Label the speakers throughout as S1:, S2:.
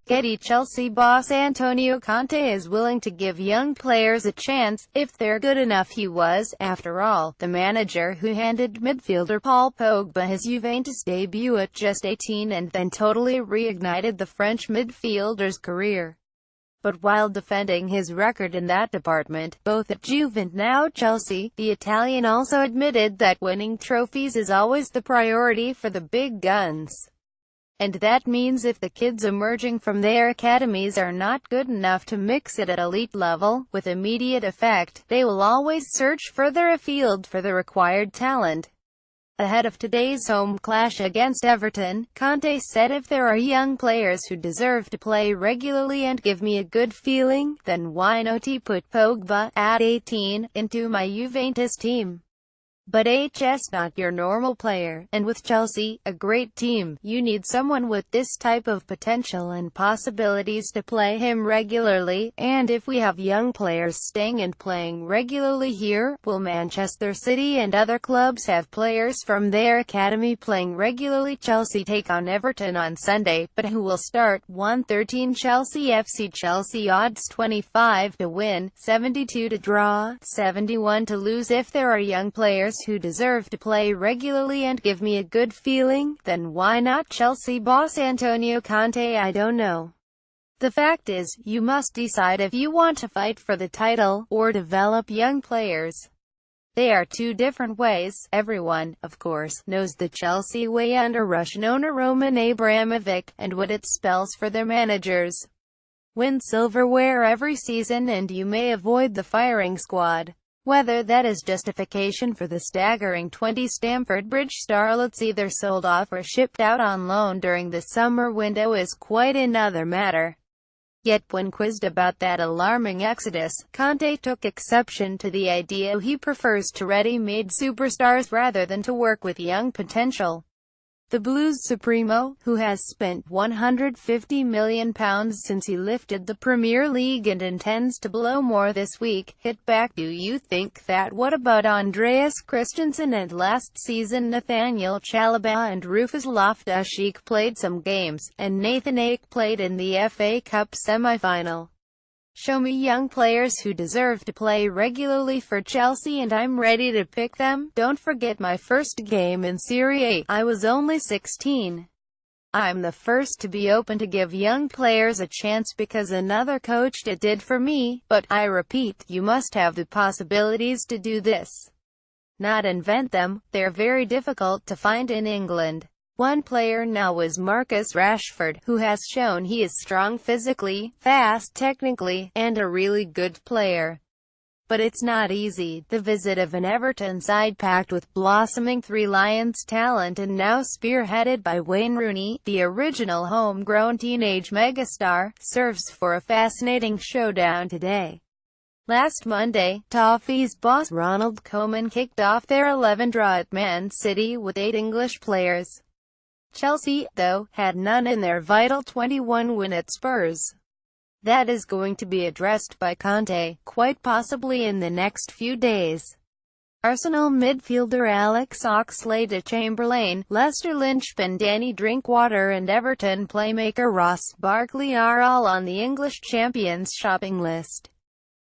S1: Getty. Chelsea boss Antonio Conte is willing to give young players a chance, if they're good enough. He was, after all, the manager who handed midfielder Paul Pogba his Juventus debut at just 18 and then totally reignited the French midfielder's career. But while defending his record in that department, both at Juve and now Chelsea, the Italian also admitted that winning trophies is always the priority for the big guns. And that means if the kids emerging from their academies are not good enough to mix it at elite level, with immediate effect, they will always search further afield for the required talent. Ahead of today's home clash against Everton, Conte said, "If there are young players who deserve to play regularly and give me a good feeling, then why not put Pogba, at 18, into my Juventus team? But HS not your normal player, and with Chelsea, a great team, you need someone with this type of potential and possibilities to play him regularly, and if we have young players staying and playing regularly here, will Manchester City and other clubs have players from their academy playing regularly?" Chelsea take on Everton on Sunday, but who will start? 1:13 Chelsea FC. Chelsea odds 25 to win, 72 to draw, 71 to lose. If there are young players who deserve to play regularly and give me a good feeling, then why not? Chelsea boss Antonio Conte. I don't know. The fact is, you must decide if you want to fight for the title, or develop young players. They are two different ways. Everyone, of course, knows the Chelsea way under Russian owner Roman Abramovich, and what it spells for their managers. Win silverware every season and you may avoid the firing squad. Whether that is justification for the staggering 20 Stamford Bridge starlets either sold off or shipped out on loan during the summer window is quite another matter. Yet when quizzed about that alarming exodus, Conte took exception to the idea. He prefers to ready-made superstars rather than to work with young potential. The Blues Supremo, who has spent £150 million since he lifted the Premier League and intends to blow more this week, hit back. "Do you think that? What about Andreas Christensen and last season Nathaniel Chalobah and Rufus Loftus-Cheek played some games, and Nathan Ake played in the FA Cup semi-final. Show me young players who deserve to play regularly for Chelsea and I'm ready to pick them. Don't forget my first game in Serie A. I was only 16. I'm the first to be open to give young players a chance because another coach did for me, but I repeat, you must have the possibilities to do this. Not invent them. They're very difficult to find in England." One player now is Marcus Rashford, who has shown he is strong physically, fast technically, and a really good player. But it's not easy. The visit of an Everton side packed with blossoming Three Lions talent and now spearheaded by Wayne Rooney, the original homegrown teenage megastar, serves for a fascinating showdown today. Last Monday, Toffees boss Ronald Koeman kicked off their 11 draw at Man City with 8 English players. Chelsea, though, had none in their vital 21 win at Spurs. That is going to be addressed by Conte, quite possibly in the next few days. Arsenal midfielder Alex Oxlade-Chamberlain, Leicester linchpin Danny Drinkwater and Everton playmaker Ross Barkley are all on the English champions' shopping list.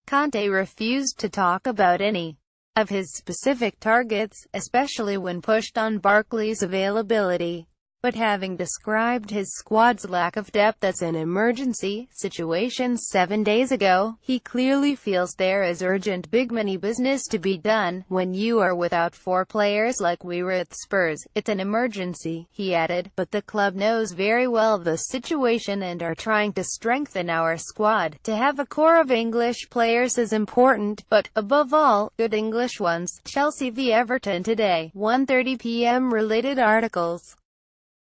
S1: Conte refused to talk about any of his specific targets, especially when pushed on Barkley's availability. But having described his squad's lack of depth as an emergency situation 7 days ago, he clearly feels there is urgent big money business to be done. "When you are without 4 players like we were at Spurs, it's an emergency," he added, "but the club knows very well the situation and are trying to strengthen our squad. To have a core of English players is important, but, above all, good English ones." Chelsea v Everton today, 1:30 p.m. Related articles.